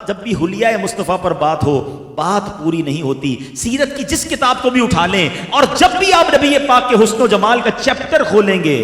جب بھی حلیہ مصطفیٰ پر بات ہو بات پوری نہیں ہوتی. سیرت کی جس کتاب کو بھی اٹھا لیں اور جب بھی آپ نبی پاک کے حسن و جمال کا چیپٹر کھولیں گے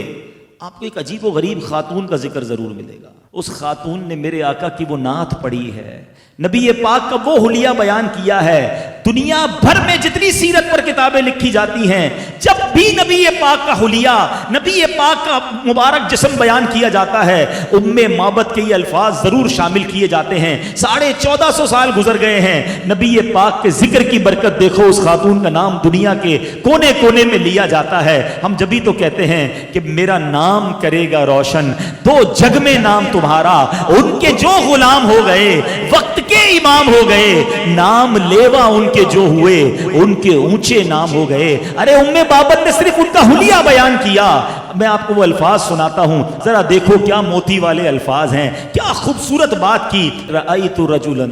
آپ کو ایک عجیب و غریب خاتون کا ذکر ضرور ملے گا. اس خاتون نے میرے آقا کی وہ نعت پڑھی ہے, نبی پاک کا وہ حلیہ بیان کیا ہے. دنیا بھر میں جتنی سیرت پر کتابیں لکھی جاتی ہیں جب بھی نبی پاک کا حلیہ, نبی پاک کا مبارک جسم بیان کیا جاتا ہے ام معبد کے یہ الفاظ ضرور شامل کیے جاتے ہیں. 1450 سال گزر گئے ہیں, نبی پاک کے ذکر کی برکت دیکھو اس خاتون کا نام دنیا کے کونے کونے میں لیا جاتا ہے. ہم جبھی تو کہتے ہیں کہ میرا نام کرے گا روشن دو جگ میں نام تمہارا. ان کے جو غلام ہو گئے وقت کے امام ہو گئے, نام لیوا ان کے جو ہوئے ان کے اونچے نام ہو گئے. ارے ام بابت نے صرف ان کا حلیہ بیان کیا. میں آپ کو وہ الفاظ سناتا ہوں, ذرا دیکھو کیا موتی والے الفاظ ہیں, کیا خوبصورت بات کی. رأیت رجلا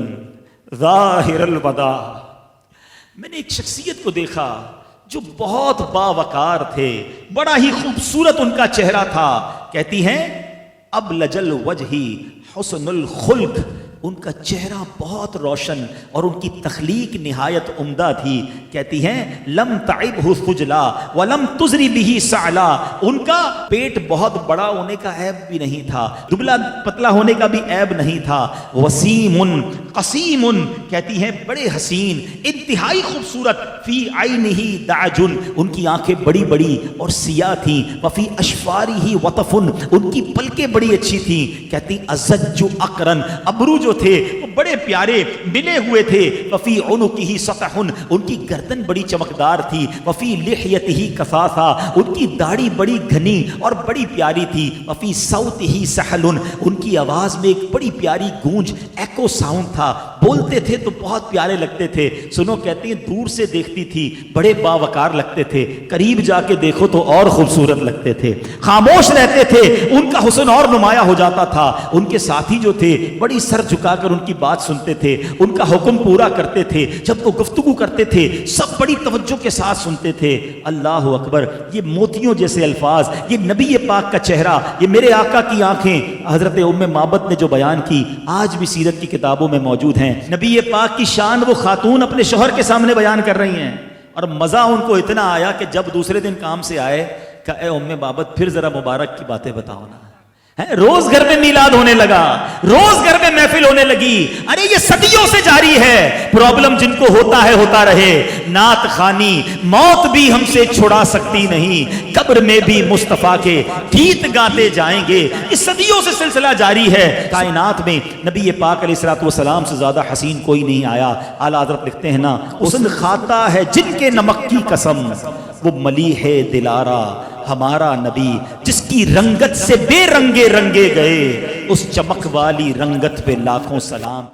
ظاہر الوداع, میں نے ایک شخصیت کو دیکھا جو بہت باوقار تھے, بڑا ہی خوبصورت ان کا چہرہ تھا. کہتی ہیں ابلج الوجہ حسن الخلق, ان کا چہرہ بہت روشن اور ان کی تخلیق نہایت عمدہ تھی. کہتی ہیں لم تعبہ خجلا ولم تزری بہ سعلا, ان کا پیٹ بہت بڑا ہونے کا عیب بھی نہیں تھا, دبلا پتلا ہونے کا بھی عیب نہیں تھا. وسیم قسیم, کہتی ہیں بڑے حسین انتہائی خوبصورت. فی عینہ دعج, ان کی آنکھیں بڑی بڑی اور سیاہ تھیں. وفی اشفارہ وطف, ان کی پلکیں بڑی اچھی تھیں. کہتی ازج اقرن, ابرو جو تھے وہ بڑے پیارے ملے ہوئے تھے. وفی عنقہ سطح, ان کی گردن بڑی چمکدار تھی. وفی لحیتہ کثاثا, ان کی داڑھی بڑی گھنی اور بڑی پیاری تھی. وفی صوتہ سحل, ان کی آواز میں ایک بڑی پیاری گونج ایکو ساؤنڈ تھا. بولتے تھے تو بہت پیارے لگتے تھے. سنو, کہتی ہیں دور سے دیکھتی تھی بڑے باوقار لگتے تھے, قریب جا کے دیکھو تو اور خوبصورت لگتے تھے. خاموش رہتے تھے ان کا حسن اور نمایاں ہو جاتا تھا. ان کے ساتھی جو تھے بڑی سر جھکا کر ان کی بات سنتے تھے, ان کا حکم پورا کرتے تھے. جب وہ گفتگو کرتے تھے سب بڑی توجہ کے ساتھ سنتے تھے. اللہ اکبر, یہ موتیوں جیسے الفاظ, یہ نبی پاک کا چہرہ, یہ میرے آقا کی آنکھیں حضرت ام معبد نے جو بیان کی آج بھی سیرت کی کتابوں میں موجود ہیں. نبی پاک کی شان وہ خاتون اپنے شوہر کے سامنے بیان کر رہی ہیں اور مزہ ان کو اتنا آیا کہ جب دوسرے دن کام سے آئے کہ اے ام معبد پھر ذرا مبارک کی باتیں بتاؤ نا. روز گھر میں میلاد ہونے لگا, روز گھر میں محفل ہونے لگی. ارے یہ صدیوں سے جاری ہے. پرابلم جن کو ہوتا ہے ہوتا رہے, نعت خوانی موت بھی ہم سے چھڑا سکتی نہیں, قبر میں بھی مصطفیٰ کے گیت گاتے جائیں گے. یہ صدیوں سے سلسلہ جاری ہے. کائنات میں نبی پاک علیہ الصلوۃ والسلام سے زیادہ حسین کوئی نہیں آیا. اعلیٰ حضرت لکھتے ہیں نا, حسن کھاتا ہے جن کے نمک کی قسم, وہ ملیح دلارا ہمارا نبی, جس کی رنگت سے بے رنگے رنگے گئے, اس چمک والی رنگت پہ لاکھوں سلام.